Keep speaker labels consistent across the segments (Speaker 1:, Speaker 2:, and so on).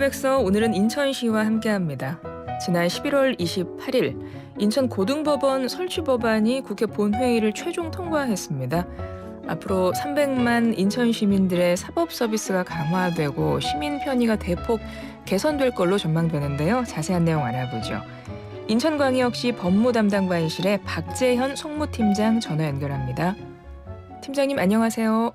Speaker 1: 백서 오늘은 인천시와 함께합니다. 지난 11월 28일 인천고등법원 설치 법안이 국회 본회의를 최종 통과했습니다. 앞으로 300만 인천 시민들의 사법 서비스가 강화되고 시민 편의가 대폭 개선될 걸로 전망되는데요. 자세한 내용 알아보죠. 인천광역시 법무담당관실의 박재현 송무팀장 전화 연결합니다. 팀장님 안녕하세요.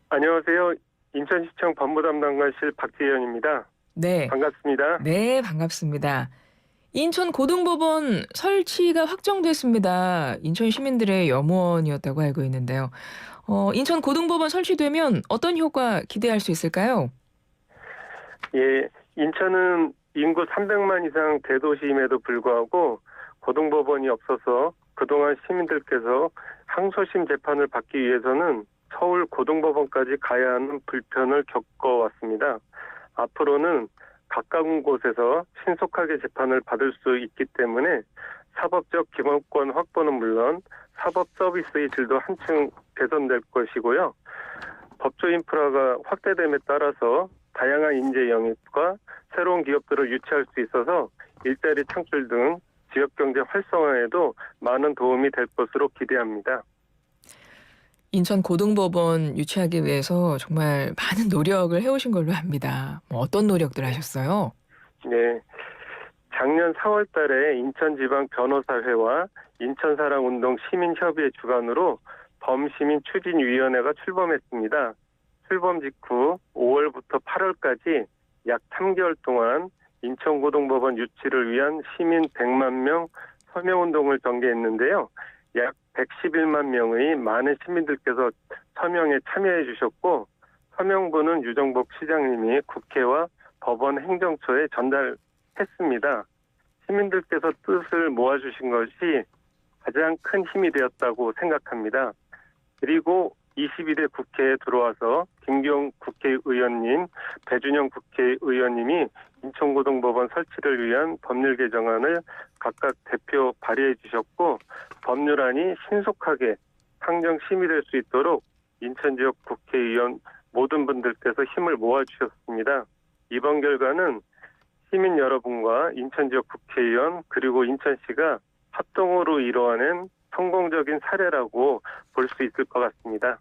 Speaker 2: 안녕하세요. 인천시청 법무담당관실 박재현입니다.
Speaker 1: 네.
Speaker 2: 반갑습니다.
Speaker 1: 네, 반갑습니다. 인천고등법원 설치가 확정됐습니다. 인천 시민들의 염원이었다고 알고 있는데요. 인천고등법원 설치되면 어떤 효과 기대할 수 있을까요?
Speaker 2: 예, 인천은 인구 300만 이상 대도시임에도 불구하고 고등법원이 없어서 그동안 시민들께서 항소심 재판을 받기 위해서는 서울 고등법원까지 가야 하는 불편을 겪어왔습니다. 앞으로는 가까운 곳에서 신속하게 재판을 받을 수 있기 때문에 사법적 기본권 확보는 물론 사법 서비스의 질도 한층 개선될 것이고요. 법조 인프라가 확대됨에 따라서 다양한 인재 영입과 새로운 기업들을 유치할 수 있어서 일자리 창출 등 지역경제 활성화에도 많은 도움이 될 것으로 기대합니다.
Speaker 1: 인천고등법원 유치하기 위해서 정말 많은 노력을 해오신 걸로 압니다. 어떤 노력들 하셨어요?
Speaker 2: 네, 작년 4월 달에 인천지방변호사회와 인천사랑운동 시민협의회 주관으로 범시민추진위원회가 출범했습니다. 출범 직후 5월부터 8월까지 약 3개월 동안 인천고등법원 유치를 위한 시민 100만 명 서명운동을 전개했는데요. 약 111만 명의 많은 시민들께서 서명에 참여해 주셨고 서명본은 유정복 시장님이 국회와 법원 행정처에 전달했습니다. 시민들께서 뜻을 모아주신 것이 가장 큰 힘이 되었다고 생각합니다. 그리고 22대 국회에 들어와서 김기용 국회의원님, 배준영 국회의원님이 인천고등법원 설치를 위한 법률 개정안을 각각 대표 발의해 주셨고 법률안이 신속하게 상정 심의될 수 있도록 인천 지역 국회의원 모든 분들께서 힘을 모아주셨습니다. 이번 결과는 시민 여러분과 인천 지역 국회의원 그리고 인천시가 합동으로 이뤄낸 성공적인 사례라고 볼 수 있을 것 같습니다.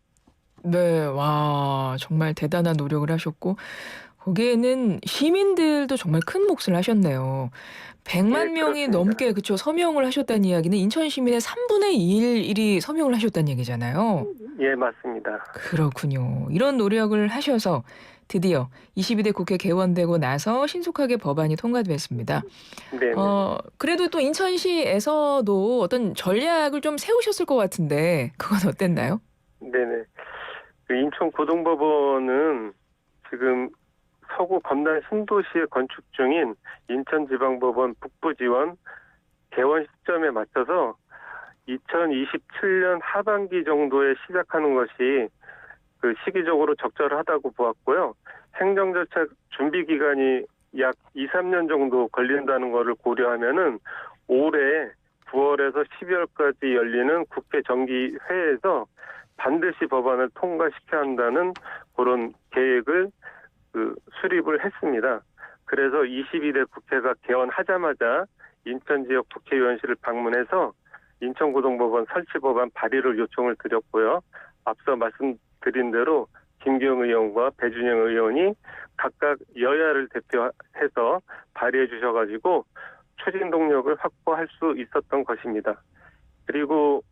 Speaker 1: 네, 와, 정말 대단한 노력을 하셨고 거기에는 시민들도 정말 큰 몫을 하셨네요. 100만 명이
Speaker 2: 그렇습니다.
Speaker 1: 넘게 그쵸 서명을 하셨다는 이야기는 인천 시민의 3분의 1이 서명을 하셨다는 얘기잖아요.
Speaker 2: 예, 맞습니다.
Speaker 1: 그렇군요. 이런 노력을 하셔서 드디어 22대 국회 개원되고 나서 신속하게 법안이 통과됐습니다.
Speaker 2: 네네.
Speaker 1: 그래도 또 인천시에서도 어떤 전략을 좀 세우셨을 것 같은데 그건 어땠나요?
Speaker 2: 네네. 그 인천고등법원은 지금 서구 검단 신도시에 건축 중인 인천지방법원 북부지원 개원 시점에 맞춰서 2027년 하반기 정도에 시작하는 것이 그 시기적으로 적절하다고 보았고요. 행정 절차 준비 기간이 약 2, 3년 정도 걸린다는 것을 고려하면은 올해 9월에서 12월까지 열리는 국회 정기회에서 반드시 법안을 통과시켜야 한다는 그런 계획을 수립을 했습니다. 그래서 22대 국회가 개원하자마자 인천 지역 국회의원실을 방문해서 인천고등법원 설치 법안 발의를 요청을 드렸고요. 앞서 말씀드린 대로 김기용 의원과 배준영 의원이 각각 여야를 대표해서 발의해 주셔가지고 추진 동력을 확보할 수 있었던 것입니다. 그리고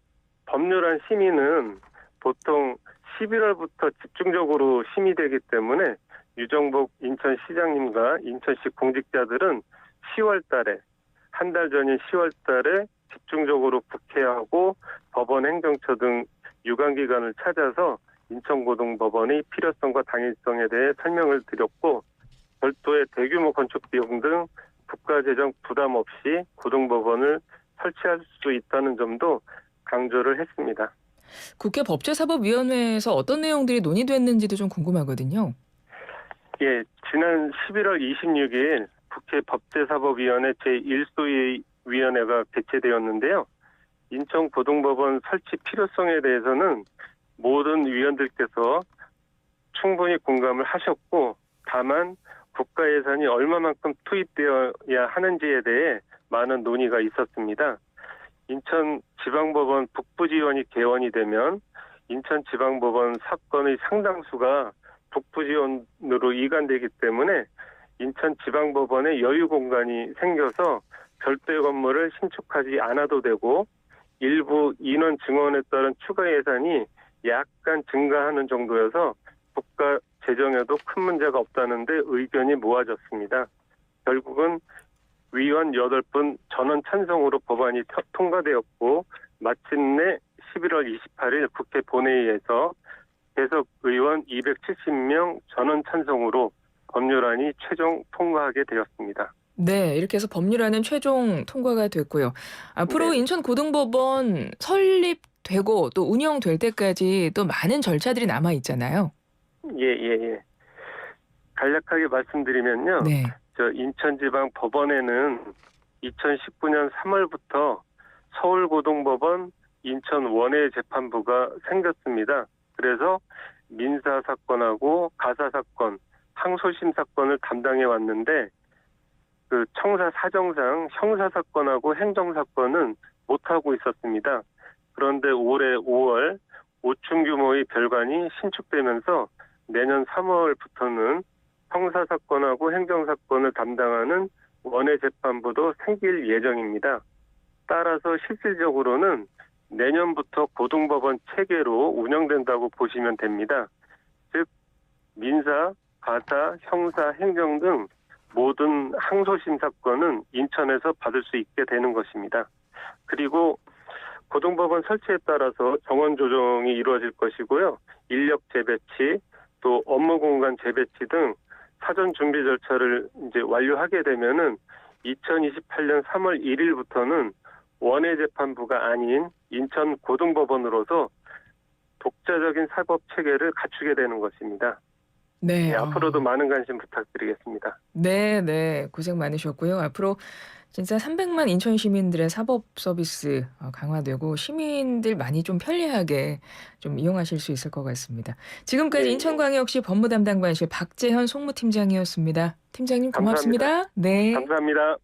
Speaker 2: 법률안 심의는 보통 11월부터 집중적으로 심의되기 때문에 유정복 인천시장님과 인천시 공직자들은 10월 달에 한 달 전인 10월 달에 집중적으로 국회하고 법원 행정처 등 유관기관을 찾아서 인천고등법원의 필요성과 당위성에 대해 설명을 드렸고 별도의 대규모 건축 비용 등 국가재정 부담 없이 고등법원을 설치할 수 있다는 점도 강조를 했습니다.
Speaker 1: 국회 법제사법위원회에서 어떤 내용들이 논의됐는지도 좀 궁금하거든요.
Speaker 2: 예, 지난 11월 26일 국회 법제사법위원회 제1소위 위원회가 개최되었는데요. 인천고등법원 설치 필요성에 대해서는 모든 위원들께서 충분히 공감을 하셨고 다만 국가 예산이 얼마만큼 투입되어야 하는지에 대해 많은 논의가 있었습니다. 인천지방법원 북부지원이 개원이 되면 인천지방법원 사건의 상당수가 북부지원으로 이관되기 때문에 인천지방법원에 여유 공간이 생겨서 별도의 건물을 신축하지 않아도 되고 일부 인원 증원에 따른 추가 예산이 약간 증가하는 정도여서 국가 재정에도 큰 문제가 없다는데 의견이 모아졌습니다. 결국은 위원 8분 전원 찬성으로 법안이 통과되었고 마침내 11월 28일 국회 본회의에서 배석 의원 270명 전원 찬성으로 법률안이 최종 통과하게 되었습니다.
Speaker 1: 네, 이렇게 해서 법률안은 최종 통과가 됐고요. 앞으로
Speaker 2: 네.
Speaker 1: 인천고등법원 설립되고 또 운영될 때까지 또 많은 절차들이 남아 있잖아요.
Speaker 2: 예. 간략하게 말씀드리면요.
Speaker 1: 네.
Speaker 2: 인천지방법원에는 2019년 3월부터 서울고등법원 인천원해재판부가 생겼습니다. 그래서 민사사건하고 가사사건, 항소심 사건을 담당해 왔는데 그 청사 사정상 형사사건하고 행정사건은 못하고 있었습니다. 그런데 올해 5월 5층 규모의 별관이 신축되면서 내년 3월부터는 형사사건하고 행정사건을 담당하는 원해재판부도 생길 예정입니다. 따라서 실질적으로는 내년부터 고등법원 체계로 운영된다고 보시면 됩니다. 즉 민사, 가사, 형사, 행정 등 모든 항소심 사건은 인천에서 받을 수 있게 되는 것입니다. 그리고 고등법원 설치에 따라서 정원 조정이 이루어질 것이고요. 인력 재배치, 또 업무 공간 재배치 등 사전 준비 절차를 이제 완료하게 되면은 2028년 3월 1일부터는 원해재판부가 아닌 인천고등법원으로서 독자적인 사법 체계를 갖추게 되는 것입니다.
Speaker 1: 네.
Speaker 2: 앞으로도 많은 관심 부탁드리겠습니다.
Speaker 1: 네. 고생 많으셨고요. 앞으로 진짜 300만 인천 시민들의 사법 서비스 강화되고 시민들 많이 좀 편리하게 좀 이용하실 수 있을 것 같습니다. 지금까지
Speaker 2: 네.
Speaker 1: 인천광역시 법무담당관실 박재현 송무팀장이었습니다. 팀장님 고맙습니다. 네.
Speaker 2: 감사합니다.